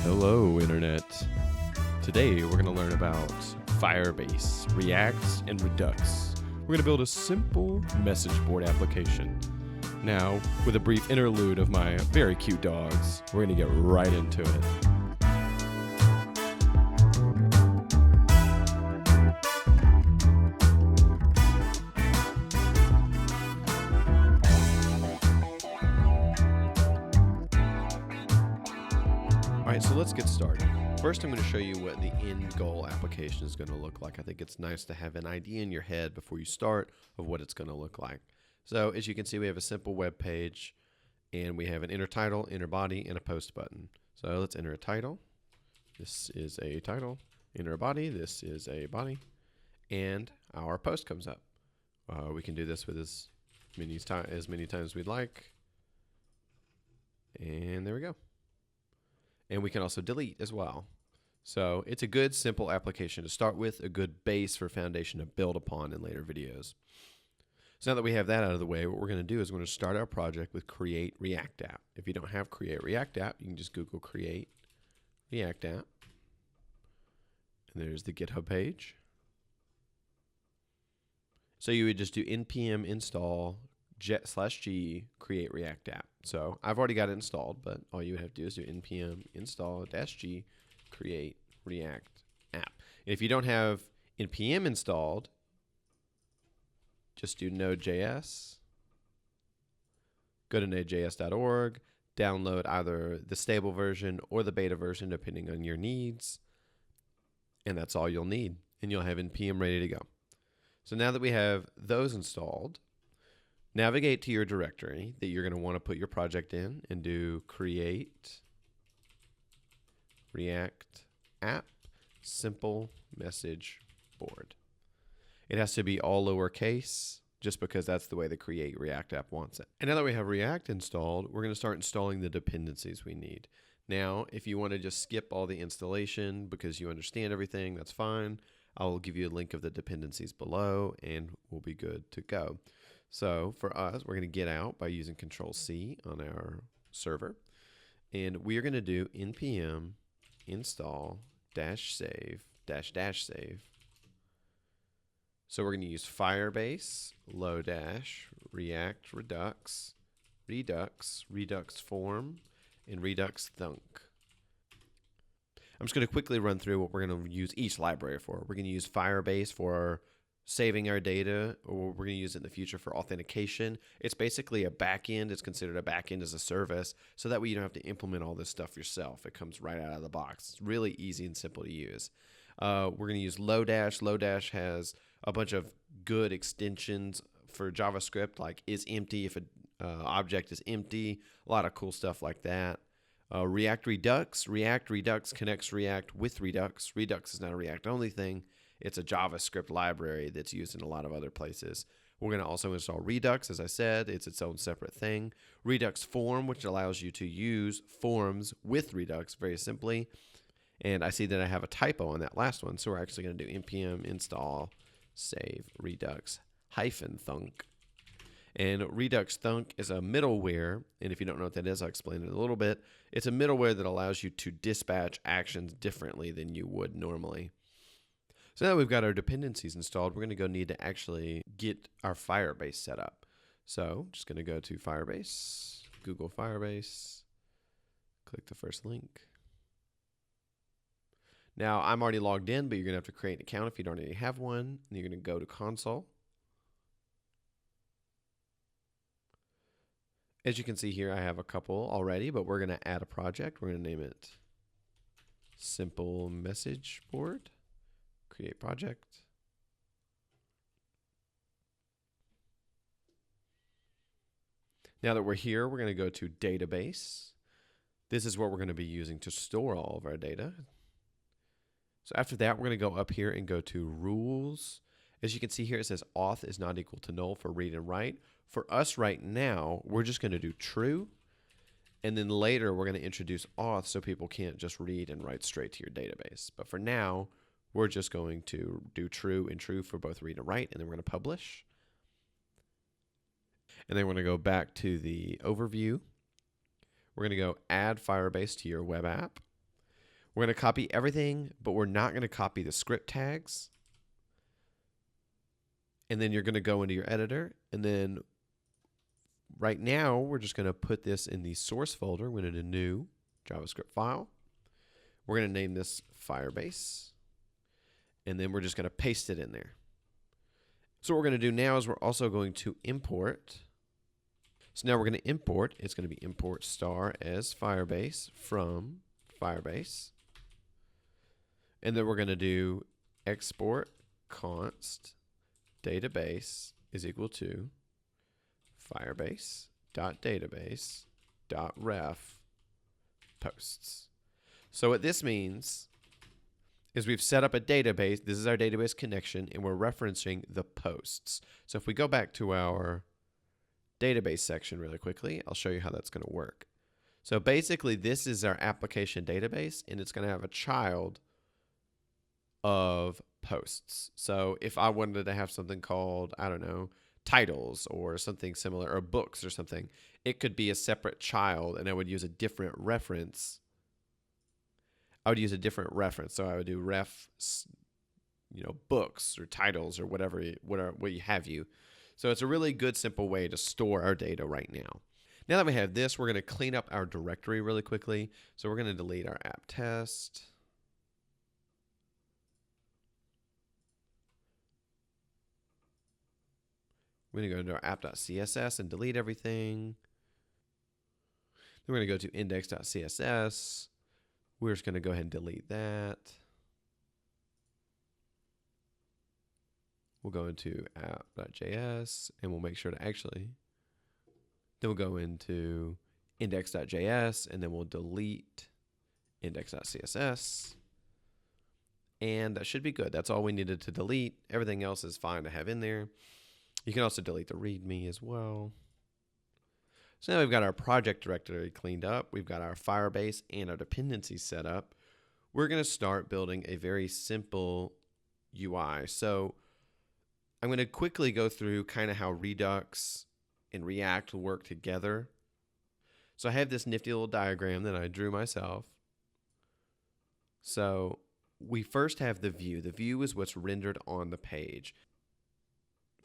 Hello, Internet. Today we're going to learn about Firebase, React, and Redux. We're going to build a simple message board application. Now, with a brief interlude of my very cute dogs, we're going to get right into it. Alright, so let's get started. First, I'm going to show you what the end goal application is going to look like. I think it's nice to have an idea in your head before you start of what it's going to look like. So as you can see, we have a simple web page, and we have an inner title, inner body, and a post button. So let's enter a title. This is a title. Enter a body. This is a body. And our post comes up. We can do this with as many times as we'd like. And there we go. And we can also delete as well. So it's a good, simple application to start with, a good base for foundation to build upon in later videos. So now that we have that out of the way, what we're going to do is we're going to start our project with Create React App. If you don't have Create React App, you can just Google Create React App. And there's the GitHub page. So you would just do npm install /g create React App. So I've already got it installed, but all you would have to do is do npm install -g create React App. And if you don't have npm installed, just do node.js, go to nodejs.org, download either the stable version or the beta version depending on your needs, and that's all you'll need, and you'll have npm ready to go. So now that we have those installed, navigate to your directory that you're going to want to put your project in and do create React App simple message board. It has to be all lowercase just because that's the way the Create React App wants it. And now that we have React installed, we're going to start installing the dependencies we need. Now, if you want to just skip all the installation because you understand everything, that's fine. I'll give you a link of the dependencies below and we'll be good to go. So for us, we're going to get out by using Control-C on our server. And we are going to do npm install -save -save. So we're going to use Firebase, React-Redux, Redux form, and Redux-Thunk. I'm just going to quickly run through what we're going to use each library for. We're going to use Firebase for saving our data, or we're going to use it in the future for authentication. It's basically a backend. It's considered a backend as a service, so that way you don't have to implement all this stuff yourself. It comes right out of the box. It's really easy and simple to use. We're going to use Lodash. Lodash has a bunch of good extensions for JavaScript, like is empty if an object is empty. A lot of cool stuff like that. React-Redux. React-Redux connects React with Redux. Redux is not a React-only thing. It's a JavaScript library that's used in a lot of other places. We're going to also install Redux, as I said. It's its own separate thing. Redux form, which allows you to use forms with Redux very simply. And I see that I have a typo on that last one, so we're actually going to do npm install save Redux-Thunk. And Redux-Thunk is a middleware, and if you don't know what that is, I'll explain it in a little bit. It's a middleware that allows you to dispatch actions differently than you would normally. So now that we've got our dependencies installed, we're going to go need to actually get our Firebase set up. So just going to go to Firebase, Google Firebase, click the first link. Now I'm already logged in, but you're going to have to create an account if you don't already have one. And you're going to go to console. As you can see here, I have a couple already, but we're going to add a project. We're going to name it Simple Message Board. Create project. Now that we're here, we're going to go to database. This is what we're going to be using to store all of our data. So after that, we're going to go up here and go to rules. As you can see here, it says auth is not equal to null for read and write. For us right now, we're just going to do true. And then later, we're going to introduce auth so people can't just read and write straight to your database. But for now, we're just going to do true and true for both read and write, and then we're going to publish. And then we're going to go back to the overview. We're going to go add Firebase to your web app. We're going to copy everything, but we're not going to copy the script tags. And then you're going to go into your editor. And then right now, we're just going to put this in the source folder. We're going to do new JavaScript file. We're going to name this Firebase. And then we're just going to paste it in there. So what we're going to do now is we're also going to import. So now we're going to import. It's going to be import star as Firebase from Firebase. And then we're going to do export const database is equal to firebase.database.ref posts. So what this means is we've set up a database. This is our database connection, and we're referencing the posts. So if we go back to our database section really quickly, I'll show you how that's going to work. So basically, this is our application database, and it's going to have a child of posts. So if I wanted to have something called, I don't know, titles or something similar, or books or something, it could be a separate child, and I would use a different reference. I would use a different reference. So I would do ref, books or titles or whatever you have you. So it's a really good, simple way to store our data right now. Now that we have this, we're going to clean up our directory really quickly. So we're going to delete our app test. We're going to go into our app.css and delete everything. Then we're going to go to index.css. We're just going to go ahead and delete that. We'll go into app.js and we'll make sure to then we'll go into index.js and then we'll delete index.css. And that should be good. That's all we needed to delete. Everything else is fine to have in there. You can also delete the README as well. So now we've got our project directory cleaned up. We've got our Firebase and our dependencies set up. We're going to start building a very simple UI. So I'm going to quickly go through kind of how Redux and React work together. So I have this nifty little diagram that I drew myself. So we first have the view. The view is what's rendered on the page.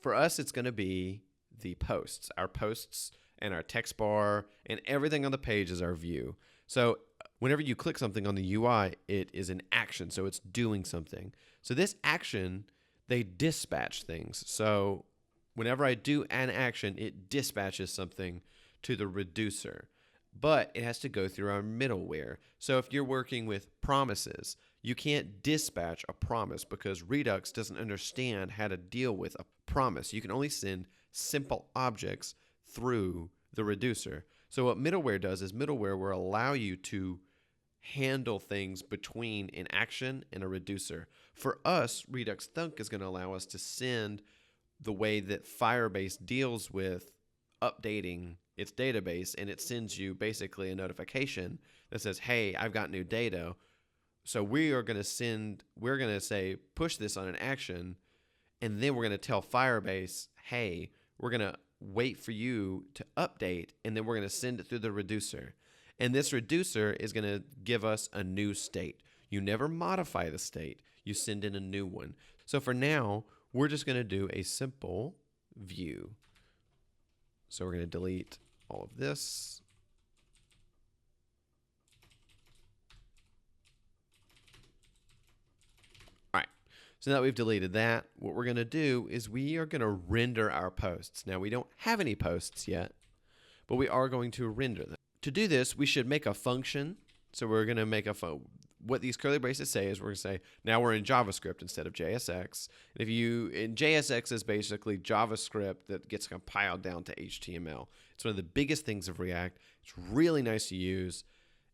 For us, it's going to be the posts. Our posts and our text bar and everything on the page is our view. So whenever you click something on the UI, it is an action. So it's doing something. So this action, they dispatch things. So whenever I do an action, it dispatches something to the reducer. But it has to go through our middleware. So if you're working with promises, you can't dispatch a promise because Redux doesn't understand how to deal with a promise. You can only send simple objects through the reducer. So what middleware does is middleware will allow you to handle things between an action and a reducer. For us, Redux-Thunk is going to allow us to send the way that Firebase deals with updating its database, and it sends you basically a notification that says, hey, I've got new data. So we're going to say, push this on an action, and then we're going to tell Firebase, hey, we're going to wait for you to update, and then we're going to send it through the reducer. And this reducer is going to give us a new state. You never modify the state. You send in a new one. So for now, we're just going to do a simple view. So we're going to delete all of this. All right. So now that we've deleted that, what we're going to do is we are going to render our posts. Now, we don't have any posts yet, but we are going to render them. To do this, we should make a function. So we're going to make what these curly braces say is we're going to say, now we're in JavaScript instead of JSX. And JSX is basically JavaScript that gets compiled down to HTML. It's one of the biggest things of React. It's really nice to use.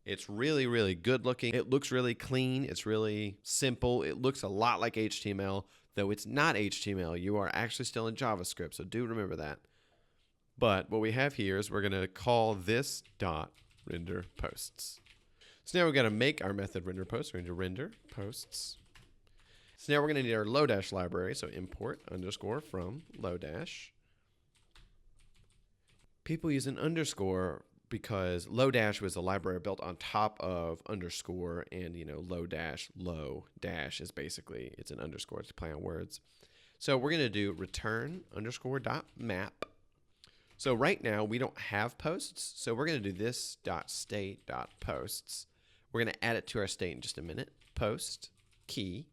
It's really, really good looking. It looks really clean. It's really simple. It looks a lot like HTML, though it's not HTML. You are actually still in JavaScript, so do remember that. But what we have here is we're going to call this dot render posts. So now we're going to make our method render posts. We're going to render posts. So now we're going to need our Lodash library. So import underscore from Lodash. People use an underscore because Lodash was a library built on top of underscore, and low dash is basically, it's an underscore, it's a play on words. So we're going to do return underscore dot map. So right now we don't have posts, so we're going to do this dot state dot posts. We're going to add it to our state in just a minute. Post key.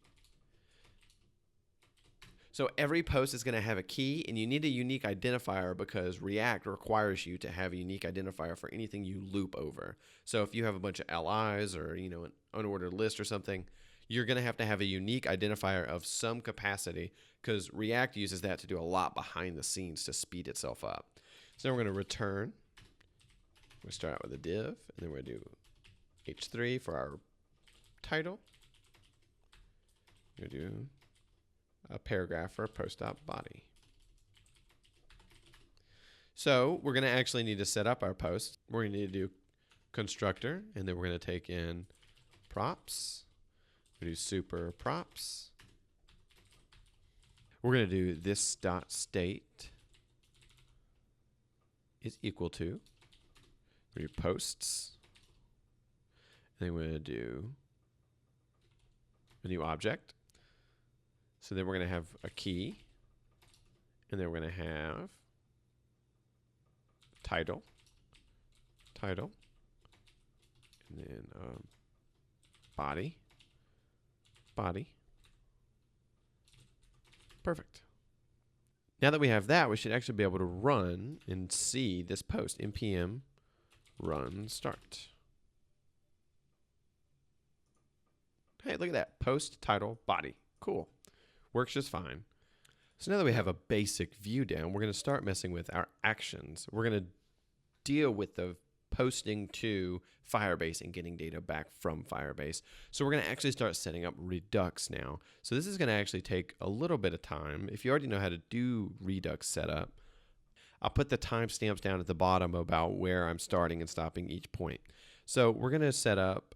So every post is going to have a key, and you need a unique identifier because React requires you to have a unique identifier for anything you loop over. So if you have a bunch of LIs or an unordered list or something, you're going to have a unique identifier of some capacity because React uses that to do a lot behind the scenes to speed itself up. So we're going to return. We'll start out with a div, and then we're going to do h3 for our title. We're going to do a paragraph for a post.body. So we're going to actually need to set up our post. We're going to need to do constructor, and then we're going to take in props. We do super props. We're going to do this dot state is equal to. We do posts. And then we're going to do a new object. So then we're going to have a key, and then we're going to have title, and then body. Perfect. Now that we have that, we should actually be able to run and see this post, npm run start. Hey, look at that, post, title, body. Cool. Works just fine. So now that we have a basic view down, we're going to start messing with our actions. We're going to deal with the posting to Firebase and getting data back from Firebase. So we're going to actually start setting up Redux now. So this is going to actually take a little bit of time. If you already know how to do Redux setup, I'll put the timestamps down at the bottom about where I'm starting and stopping each point. So we're going to set up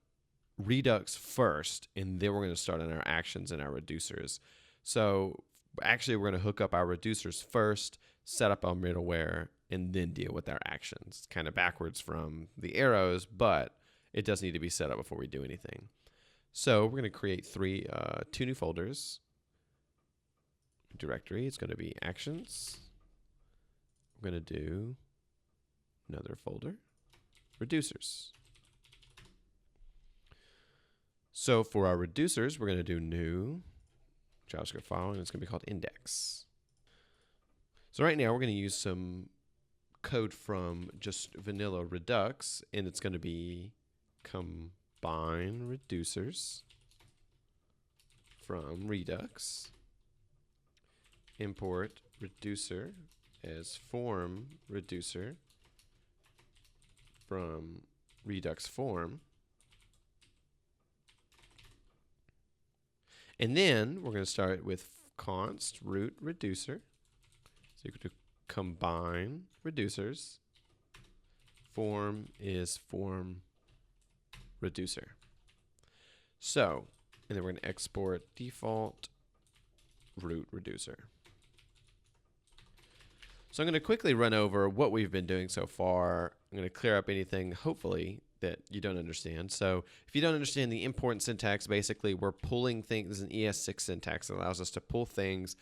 Redux first, and then we're going to start on our actions and our reducers. So actually, we're going to hook up our reducers first, set up our middleware, and then deal with our actions. Kind of backwards from the arrows, but it does need to be set up before we do anything. So we're going to create two new folders. Directory, it's going to be actions. We're going to do another folder, reducers. So for our reducers, we're going to do new JavaScript file, and it's going to be called index. So right now we're going to use some code from just vanilla Redux, and it's going to be combine reducers from Redux, import reducer as form reducer from Redux form. And then we're going to start with const root reducer. So you could do combine reducers. Form is form reducer. So, and then we're going to export default root reducer. So I'm going to quickly run over what we've been doing so far. I'm going to clear up anything, hopefully, that you don't understand. So if you don't understand the import syntax, basically we're pulling things. This is an ES6 syntax that allows us to pull things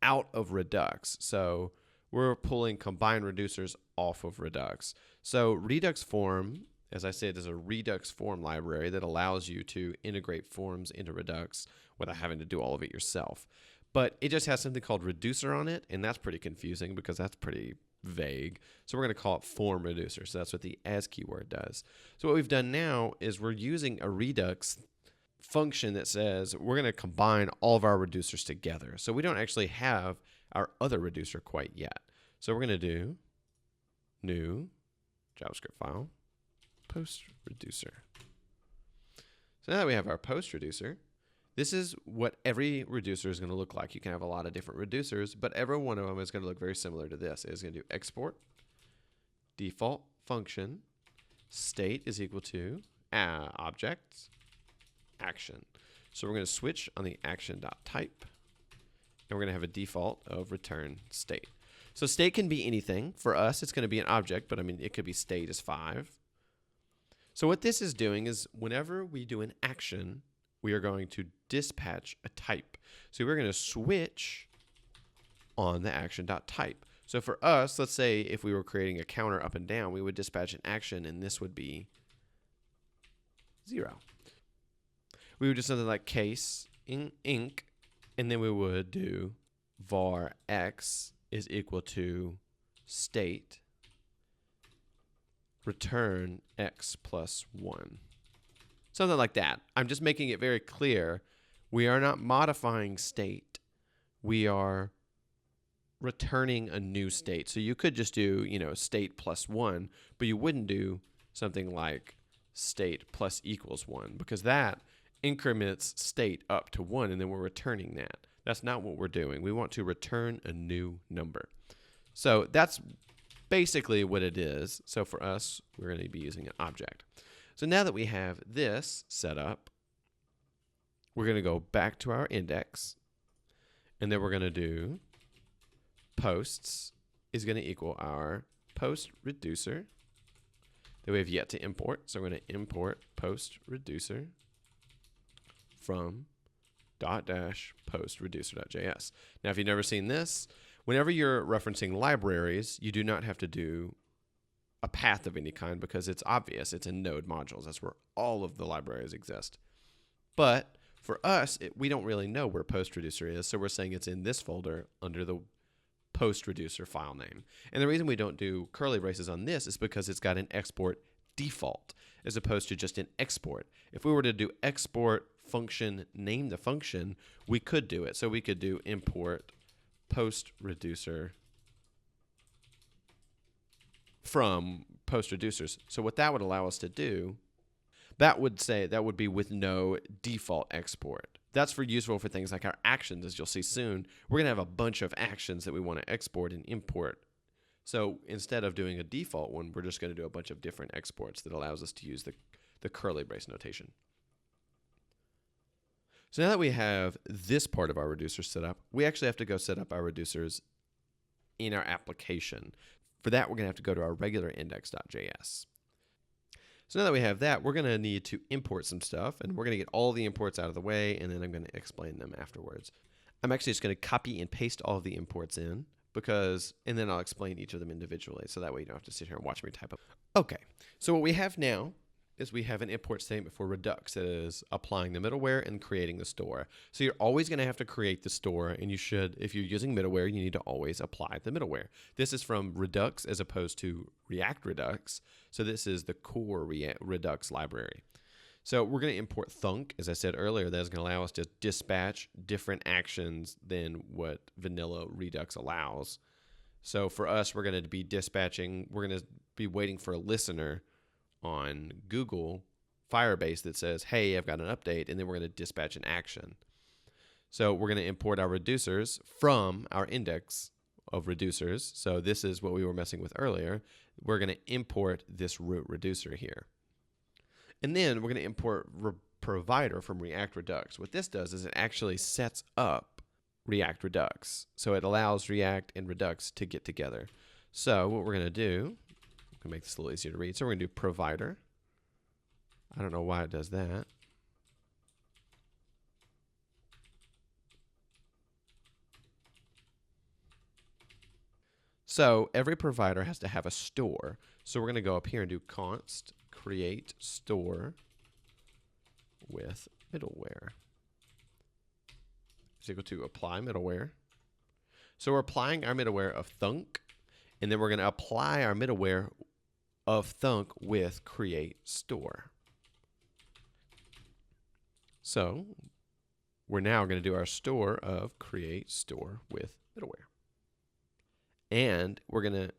out of Redux. So we're pulling combined reducers off of Redux. So Redux form, as I said, is a Redux form library that allows you to integrate forms into Redux without having to do all of it yourself. But it just has something called reducer on it, and that's pretty confusing because that's pretty vague. So we're going to call it form reducer. So that's what the as keyword does. So what we've done now is we're using a Redux function that says we're going to combine all of our reducers together. So we don't actually have our other reducer quite yet. So we're going to do new JavaScript file, post reducer. So now that we have our post reducer, this is what every reducer is going to look like. You can have a lot of different reducers, but every one of them is going to look very similar to this. It's going to do export, default function, state is equal to object, action. So we're going to switch on the action.type, and we're going to have a default of return state. So state can be anything. For us, it's going to be an object, but I mean, it could be state is 5. So what this is doing is whenever we do an action, we are going to dispatch a type. So we're going to switch on the action.type. So for us, let's say if we were creating a counter up and down, we would dispatch an action, and this would be 0. We would do something like case in inc, and then we would do var x is equal to state return x plus 1. Something like that. I'm just making it very clear. We are not modifying state. We are returning a new state. So you could just do, state plus 1, but you wouldn't do something like state plus equals 1, because that increments state up to 1, and then we're returning that. That's not what we're doing. We want to return a new number. So that's basically what it is. So for us, we're going to be using an object. So now that we have this set up, we're going to go back to our index, and then we're going to do posts is going to equal our post reducer that we have yet to import. So we're going to import post reducer from .-post reducer.js. Now, if you've never seen this, whenever you're referencing libraries, you do not have to do a path of any kind because it's obvious. It's in node modules. That's where all of the libraries exist. But for us, we don't really know where post reducer is, so we're saying it's in this folder under the post reducer file name. And the reason we don't do curly braces on this is because it's got an export default as opposed to just an export. If we were to do export function name the function, we could do it. So we could do import post reducer from post reducers. So what that would allow us to do, that would be with no default export. That's useful for things like our actions, as you'll see soon. We're going to have a bunch of actions that we want to export and import. So instead of doing a default one, we're just going to do a bunch of different exports that allows us to use the curly brace notation. So now that we have this part of our reducer set up, we actually have to go set up our reducers in our application. For that, we're going to have to go to our regular index.js. So now that we have that, we're going to need to import some stuff, and we're going to get all the imports out of the way, and then I'm going to explain them afterwards. I'm actually just going to copy and paste all of the imports in, and then I'll explain each of them individually, so that way you don't have to sit here and watch me type up. Okay, so what we have now is we have an import statement for Redux that is applying the middleware and creating the store. So you're always going to have to create the store, and you should, if you're using middleware, you need to always apply the middleware. This is from Redux as opposed to React-Redux. So this is the core Redux library. So we're going to import Thunk, as I said earlier. That is going to allow us to dispatch different actions than what vanilla Redux allows. So for us, we're going to be dispatching, we're going to be waiting for a listener on Google Firebase that says, hey, I've got an update, and then we're going to dispatch an action. So we're going to import our reducers from our index of reducers. So this is what we were messing with earlier. We're going to import this root reducer here. And then we're going to import provider from React-Redux. What this does is it actually sets up React-Redux. So it allows React and Redux to get together. So what we're going to do, I'm going to make this a little easier to read. So we're going to do provider. I don't know why it does that. So every provider has to have a store. So we're going to go up here and do const create store with middleware. Is equal to apply middleware. So we're applying our middleware of Thunk, and then we're going to apply our middleware of Thunk with create store. So we're now going to do our store of create store with middleware. And we're going to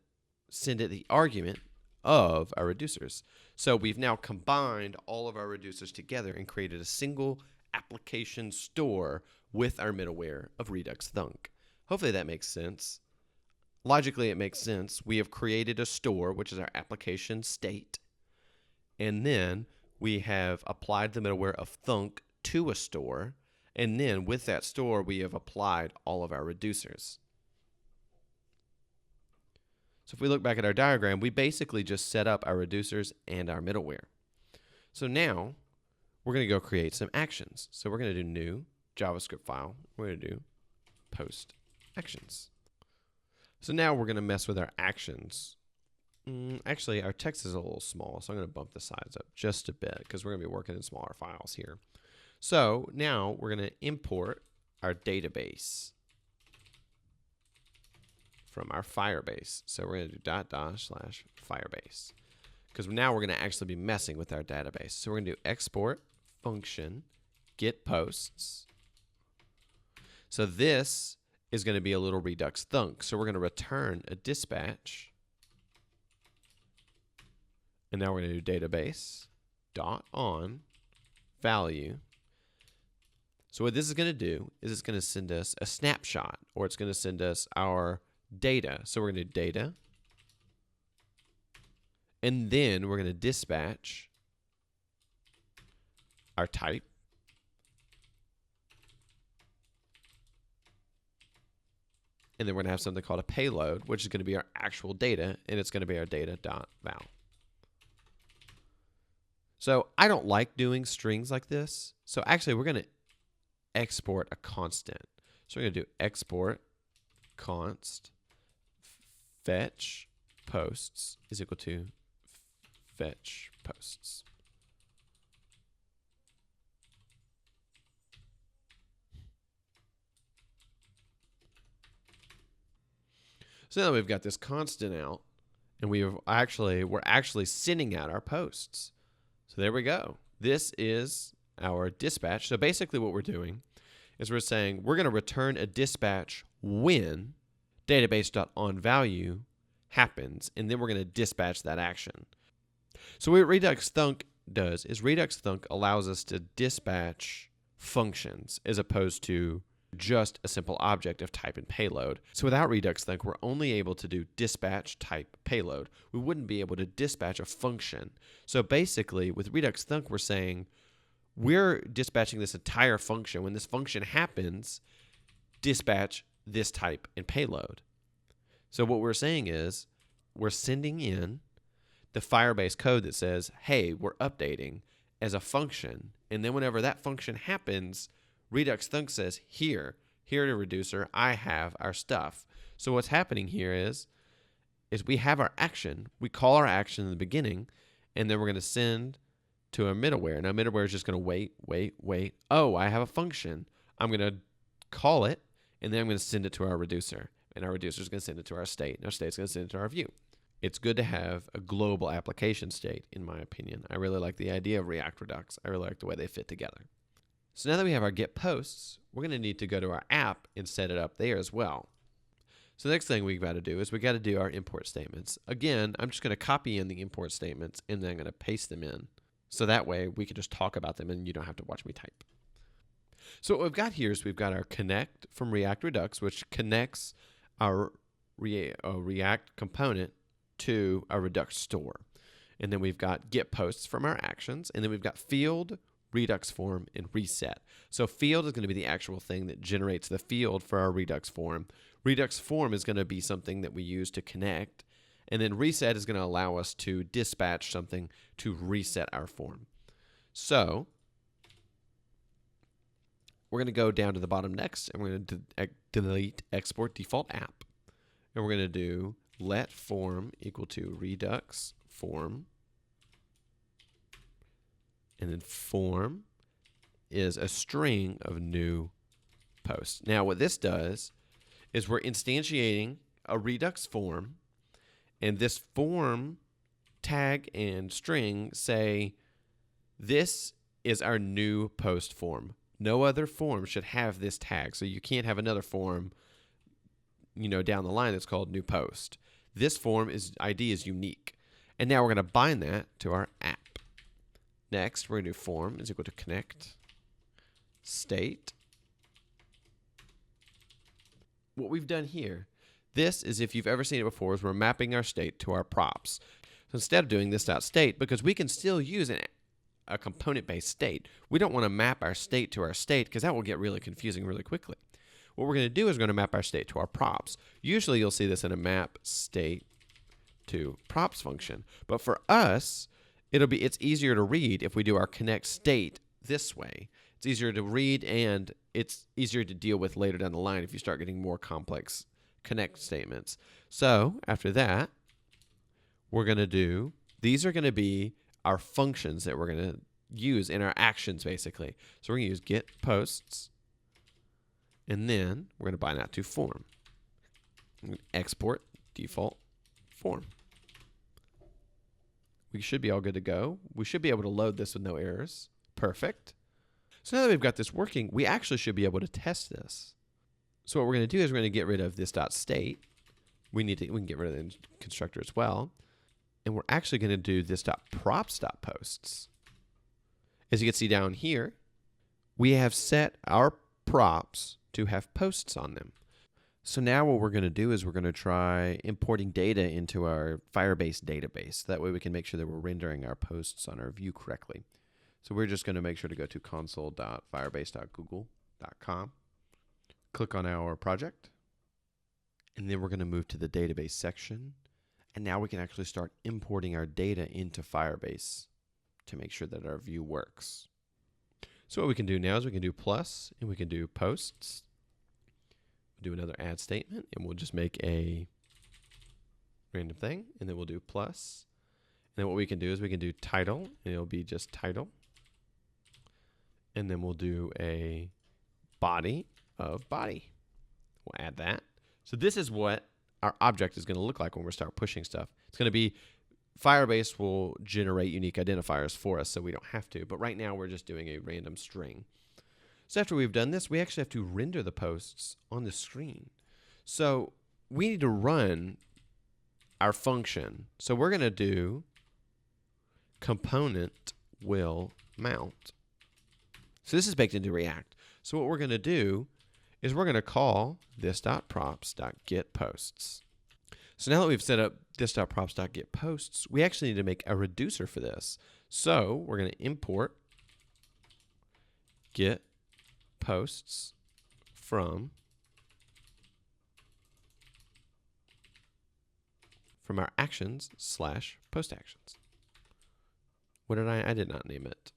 send it the argument of our reducers. So we've now combined all of our reducers together and created a single application store with our middleware of Redux-Thunk. Hopefully that makes sense. Logically, it makes sense. We have created a store, which is our application state. And then we have applied the middleware of Thunk to a store. And then with that store, we have applied all of our reducers. So if we look back at our diagram, we basically just set up our reducers and our middleware. So now we're going to go create some actions. So we're going to do new JavaScript file. We're going to do post actions. So now we're going to mess with our actions. Actually, our text is a little small, so I'm going to bump the size up just a bit because we're going to be working in smaller files here. So now we're going to import our database from our Firebase. So we're going to do //Firebase because now we're going to actually be messing with our database. So we're going to do export function get posts. So this is going to be a little Redux-Thunk. So we're going to return a dispatch. And now we're going to do database dot on value. So what this is going to do is it's going to send us a snapshot, or it's going to send us our data. So we're going to do data. And then we're going to dispatch our type. And then we're going to have something called a payload, which is going to be our actual data, and it's going to be our data.val. So I don't like doing strings like this. So actually, we're going to export a constant. So we're going to do export const fetch posts is equal to fetch posts. So now we've got this constant out, and we're actually sending out our posts. So there we go. This is our dispatch. So basically what we're doing is we're saying we're going to return a dispatch when database.onValue happens, and then we're going to dispatch that action. So what Redux-Thunk does is Redux-Thunk allows us to dispatch functions as opposed to just a simple object of type and payload. So without Redux-Thunk, we're only able to do dispatch type payload. We wouldn't be able to dispatch a function. So basically, with Redux-Thunk, we're saying we're dispatching this entire function. When this function happens, dispatch this type and payload. So what we're saying is we're sending in the Firebase code that says, hey, we're updating as a function. And then whenever that function happens, Redux-Thunk says, here to reducer, I have our stuff. So what's happening here is we have our action. We call our action in the beginning, and then we're going to send to our middleware. Now, middleware is just going to wait. Oh, I have a function. I'm going to call it, and then I'm going to send it to our reducer. And our reducer is going to send it to our state, and our state is going to send it to our view. It's good to have a global application state, in my opinion. I really like the idea of React-Redux. I really like the way they fit together. So now that we have our get posts, we're going to need to go to our app and set it up there as well. So the next thing we've got to do is we've got to do our import statements. Again, I'm just going to copy in the import statements, and then I'm going to paste them in. So that way we can just talk about them and you don't have to watch me type. So what we've got here is we've got our connect from React-Redux, which connects our React component to a Redux store. And then we've got get posts from our actions, and then we've got field, Redux form, and reset. So field is going to be the actual thing that generates the field for our Redux form. Redux form is going to be something that we use to connect. And then reset is going to allow us to dispatch something to reset our form. So we're going to go down to the bottom next, and we're going to delete export default app. And we're going to do let form equal to Redux form. And then form is a string of new posts. Now what this does is we're instantiating a Redux form, and this form tag and string say this is our new post form. No other form should have this tag, so you can't have another form down the line that's called new post. This form ID is unique. And now we're going to bind that to our app. Next, we're going to do form is equal to connect state. What we've done here, this is, if you've ever seen it before, is we're mapping our state to our props. So instead of doing this.state, because we can still use a component-based state, we don't want to map our state to our state because that will get really confusing really quickly. What we're going to do is we're going to map our state to our props. Usually you'll see this in a map state to props function. But for us, it's easier to read if we do our connect state this way. It's easier to read, and it's easier to deal with later down the line if you start getting more complex connect statements. So after that, we're going to do, these are going to be our functions that we're going to use in our actions, basically. So we're going to use get posts, and then we're going to bind that to form. Export default form. We should be all good to go. We should be able to load this with no errors. Perfect. So now that we've got this working, we actually should be able to test this. So what we're going to do is we're going to get rid of this .state. We can get rid of the constructor as well. And we're actually going to do this .props.posts. As you can see down here, we have set our props to have posts on them. So now what we're going to do is we're going to try importing data into our Firebase database. That way we can make sure that we're rendering our posts on our view correctly. So we're just going to make sure to go to console.firebase.google.com. Click on our project. And then we're going to move to the database section. And now we can actually start importing our data into Firebase to make sure that our view works. So what we can do now is we can do plus, and we can do posts. Do another add statement, and we'll just make a random thing, and then we'll do plus. And then what we can do is we can do title, and it'll be just title. And then we'll do a body of body. We'll add that. So this is what our object is going to look like when we start pushing stuff. It's going to be, Firebase will generate unique identifiers for us, so we don't have to. But right now we're just doing a random string. So after we've done this, we actually have to render the posts on the screen. So we need to run our function. So we're going to do component will mount. So this is baked into React. So what we're going to do is we're going to call this.props.getPosts. So now that we've set up this.props.getPosts, we actually need to make a reducer for this. So we're going to import get posts from our actions/post actions. What did I did not name it.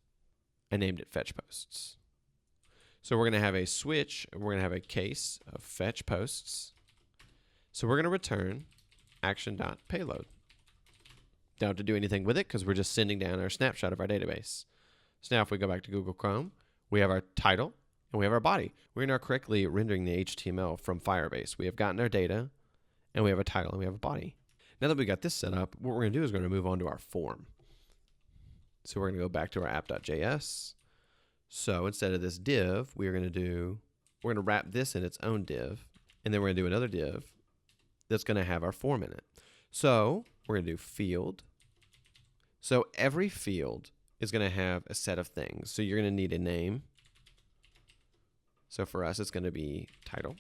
I named it fetch posts. So we're going to have a switch, and we're going to have a case of fetch posts. So we're going to return action.payload. Don't have to do anything with it because we're just sending down our snapshot of our database. So now if we go back to Google Chrome, we have our title and we have our body. We're now correctly rendering the HTML from Firebase. We have gotten our data, and we have a title, and we have a body. Now that we got this set up, what we're going to do is we're going to move on to our form. So we're going to go back to our app.js. So instead of this div, we're going to wrap this in its own div, and then we're going to do another div that's going to have our form in it. So we're going to do field. So every field is going to have a set of things. So you're going to need a name. So for us, it's going to be title.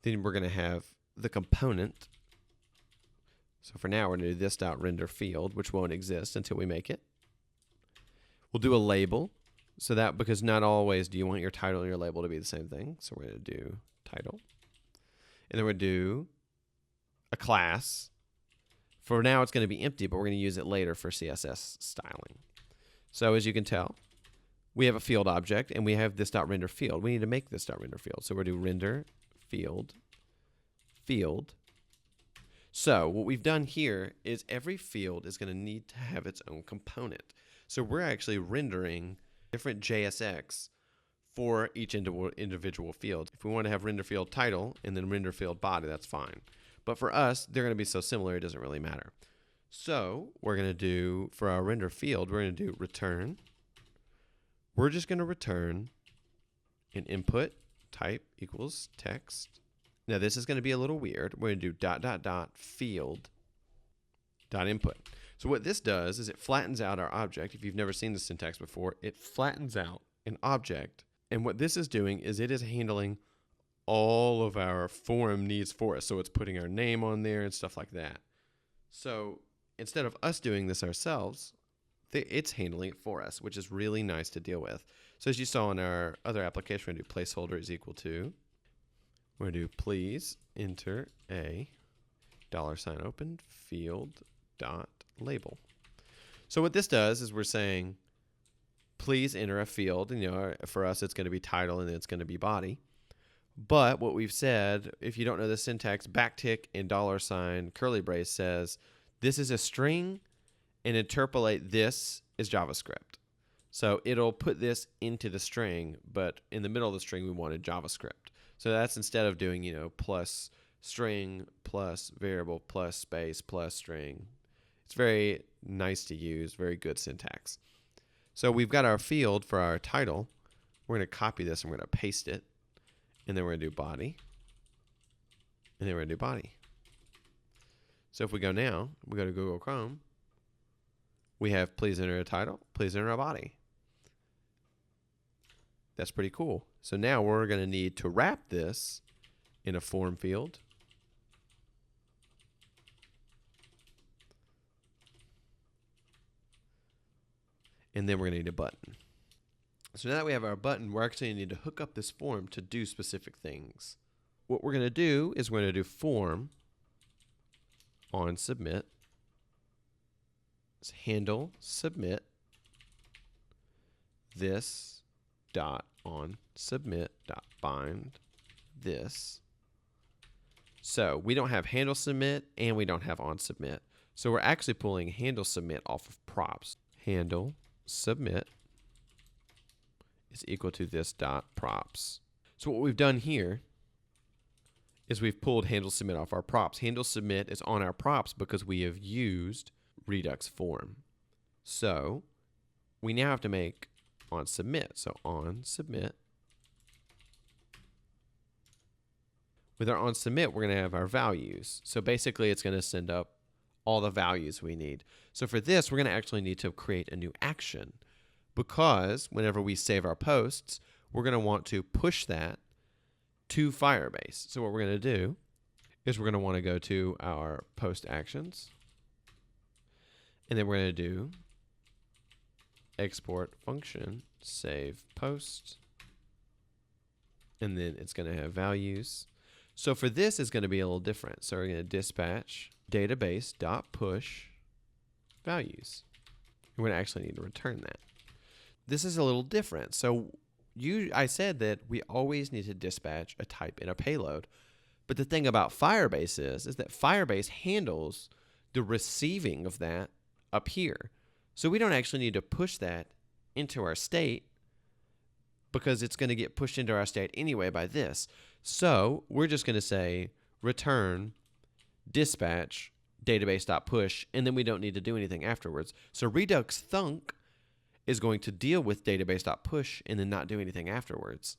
Then we're going to have the component. So for now, we're going to do this.render field, which won't exist until we make it. We'll do a label. So that, because not always do you want your title and your label to be the same thing. So we're going to do title. And then we're going to do a class. For now, it's going to be empty, but we're going to use it later for CSS styling. So as you can tell, we have a field object, and we have this.render field. We need to make this.render field. So we're going to do render field. So what we've done here is every field is going to need to have its own component. So we're actually rendering different JSX for each individual field. If we want to have render field title and then render field body, that's fine. But for us, they're going to be so similar, it doesn't really matter. So we're going to do, for our render field, we're going to do return. We're just going to return an input type equals text. Now this is going to be a little weird. We're going to do ... field .input. So what this does is it flattens out our object. If you've never seen this syntax before, it flattens out an object. And what this is doing is it is handling all of our form needs for us. So it's putting our name on there and stuff like that. So instead of us doing this ourselves, it's handling it for us, which is really nice to deal with. So as you saw in our other application, we're going to do placeholder is equal to, we're going to do please enter a $open field dot label. So what this does is we're saying, please enter a field. And, for us, it's going to be title and it's going to be body. But what we've said, if you don't know the syntax, backtick and $ curly brace says this is a string and interpolate this is JavaScript. So it'll put this into the string, but in the middle of the string we wanted JavaScript. So that's instead of doing, plus string plus variable plus space plus string. It's very nice to use, very good syntax. So we've got our field for our title. We're going to copy this and we're going to paste it. And then we're going to do body. And then we're going to do body. So if we go now, we go to Google Chrome. We have please enter a title, please enter a body. That's pretty cool. So now we're going to need to wrap this in a form field. And then we're going to need a button. So now that we have our button, we're actually going to need to hook up this form to do specific things. What we're going to do is we're going to do form on submit. It's handle submit this dot on submit dot bind this. So we don't have handle submit and we don't have on submit. So we're actually pulling handle submit off of props. Handle submit is equal to this dot props. So what we've done here is we've pulled handle submit off our props. Handle submit is on our props because we have used Redux form. So we now have to make on submit. So on submit. With our on submit, we're going to have our values. So basically it's going to send up all the values we need. So for this, we're going to actually need to create a new action, because whenever we save our posts, we're going to want to push that to Firebase. So what we're going to do is we're going to want to go to our post actions, and then we're going to do export function save post, and then it's going to have values. So for this, it's going to be a little different. So we're going to dispatch database.push values. We're going to actually need to return that. This is a little different. So I said that we always need to dispatch a type in a payload. But the thing about Firebase is that Firebase handles the receiving of that up here. So we don't actually need to push that into our state, because it's going to get pushed into our state anyway by this. So we're just going to say return dispatch database.push, and then we don't need to do anything afterwards. So Redux-Thunk is going to deal with database.push and then not do anything afterwards.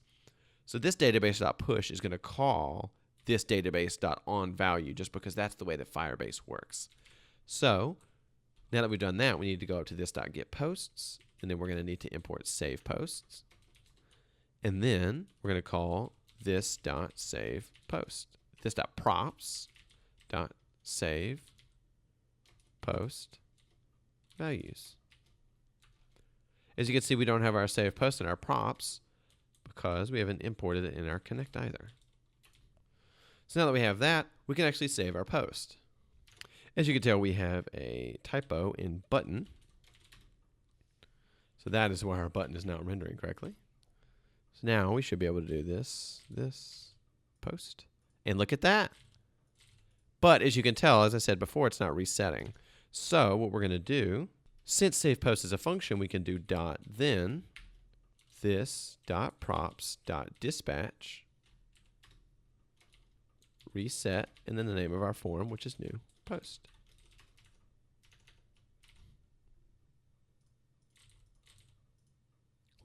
So this database.push is going to call this database.onValue just because that's the way that Firebase works. So now that we've done that, we need to go up to this.getPosts, and then we're going to need to import save posts. And then we're going to call this.savePost. This.props.save post values. As you can see, we don't have our save post in our props because we haven't imported it in our connect either. So now that we have that, we can actually save our post. As you can tell, we have a typo in button. So that is why our button is not rendering correctly. So now we should be able to do this post. And look at that. But as you can tell, as I said before, it's not resetting. So what we're going to do, since save post is a function, we can do dot then this dot props dot dispatch reset, and then the name of our form, which is new post.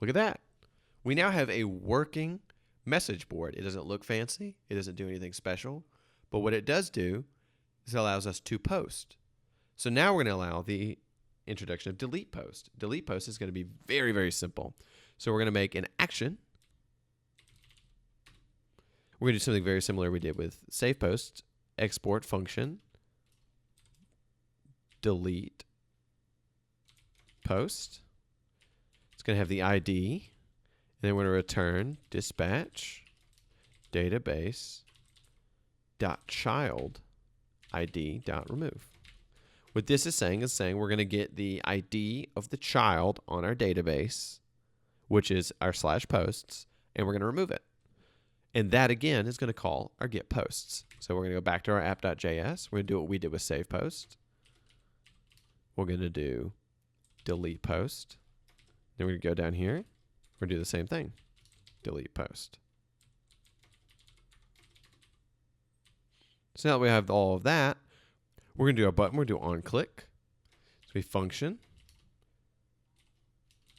Look at that. We now have a working message board. It doesn't look fancy. It doesn't do anything special. But what it does do is it allows us to post. So now we're going to allow the introduction of delete post. Delete post is going to be very, very simple. So we're going to make an action. We're going to do something very similar we did with save post. Export function delete post. It's going to have the ID. And then we're going to return dispatch database dot child id.remove. What this is saying we're going to get the ID of the child on our database, which is our /posts, and we're going to remove it. And that, again, is going to call our get posts. So we're going to go back to our app.js. We're going to do what we did with save post. We're going to do delete post. Then we're going to go down here. We're going to do the same thing. Delete post. So now that we have all of that, we're going to do a button. We're going to do on click. So we function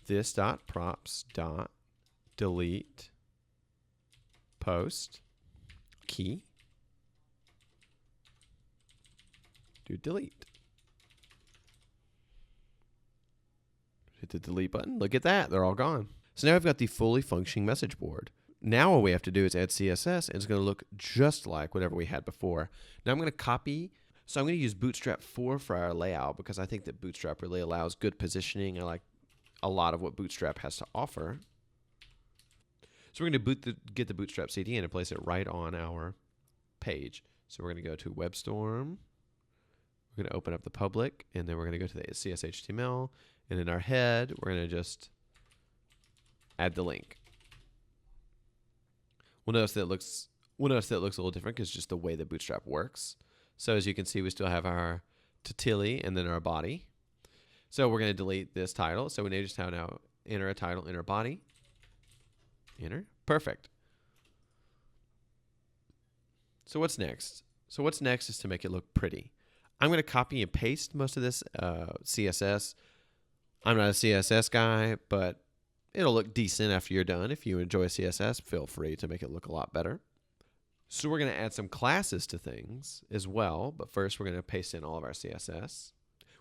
this.props.delete post key. Do delete. Hit the delete button. Look at that. They're all gone. So now we've got the fully functioning message board. Now all we have to do is add CSS, and it's going to look just like whatever we had before. Now I'm going to copy. So I'm going to use Bootstrap 4 for our layout because I think that Bootstrap really allows good positioning. I like a lot of what Bootstrap has to offer. So we're going to get the Bootstrap CDN and place it right on our page. So we're going to go to WebStorm. We're going to open up the public, and then we're going to go to the CSHTML. And in our head, we're going to just add the link. We'll notice that it looks a little different because just the way that Bootstrap works. So as you can see, we still have our Titili and then our body. So we're going to delete this title. So we need to now enter a title, enter body. Enter. Perfect. So what's next? So what's next is to make it look pretty. I'm going to copy and paste most of this CSS. I'm not a CSS guy, but it'll look decent after you're done. If you enjoy CSS, feel free to make it look a lot better. So we're going to add some classes to things as well, but first we're going to paste in all of our CSS.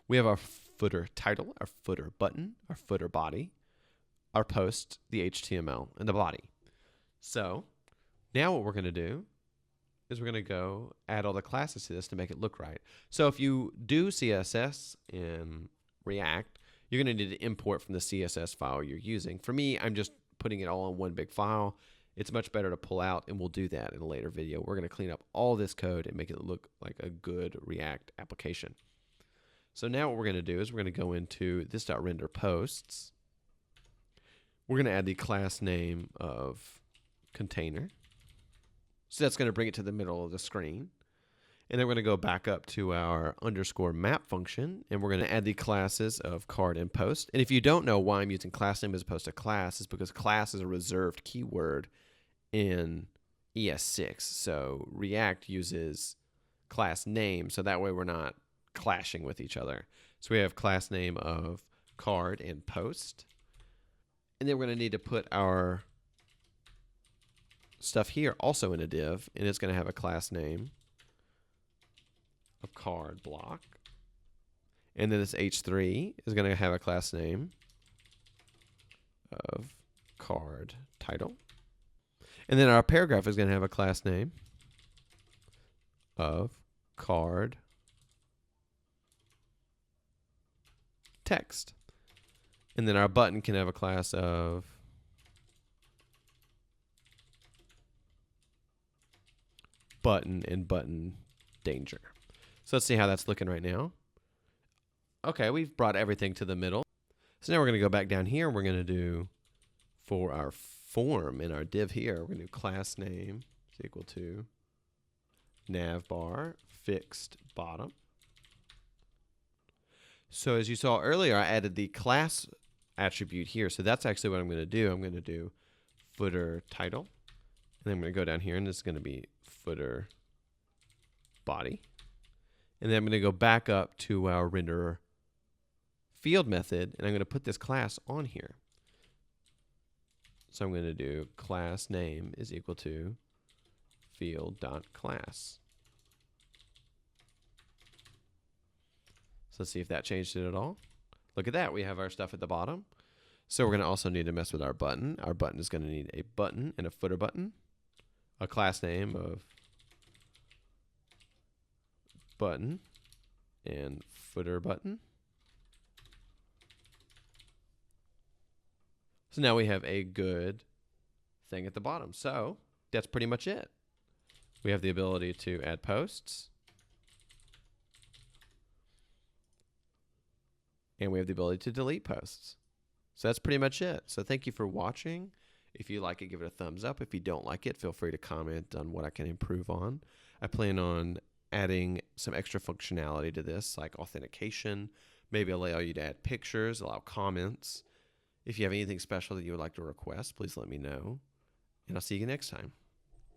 We have our footer title, our footer button, our footer body, our post, the HTML, and the body. So now what we're going to do is we're going to go add all the classes to this to make it look right. So if you do CSS in React, you're going to need to import from the CSS file you're using. For me, I'm just putting it all in one big file. It's much better to pull out, and we'll do that in a later video. We're going to clean up all this code and make it look like a good React application. So now what we're going to do is we're going to go into this.render posts. We're going to add the class name of container. So that's going to bring it to the middle of the screen. And then we're going to go back up to our underscore map function, and we're going to add the classes of card and post. And if you don't know why I'm using class name as opposed to class, it's because class is a reserved keyword in ES6. So React uses class name, so that way we're not clashing with each other. So we have class name of card and post. And then we're going to need to put our stuff here also in a div, and it's going to have a class name of card block. And then this H3 is going to have a class name of card title. And then our paragraph is going to have a class name of card text. And then our button can have a class of button and button danger. So let's see how that's looking right now. Okay, we've brought everything to the middle. So now we're going to go back down here. We're going to do, for our form in our div here, we're going to do class name is equal to navbar fixed bottom. So as you saw earlier, I added the class attribute here. So that's actually what I'm going to do. I'm going to do footer title. And then I'm going to go down here, and this is going to be footer body. And then I'm going to go back up to our renderer field method, and I'm going to put this class on here. So I'm going to do class name is equal to field.class. So let's see if that changed it at all. Look at that. We have our stuff at the bottom. So we're going to also need to mess with our button. Our button is going to need a button and a footer button, a class name of button and footer button. So now we have a good thing at the bottom. So that's pretty much it. We have the ability to add posts. and we have the ability to delete posts. So that's pretty much it. So thank you for watching. If you like it, give it a thumbs up. If you don't like it, feel free to comment on what I can improve on. I plan on adding some extra functionality to this, like authentication, maybe allow you to add pictures, allow comments. If you have anything special that you would like to request, please let me know. And I'll see you next time.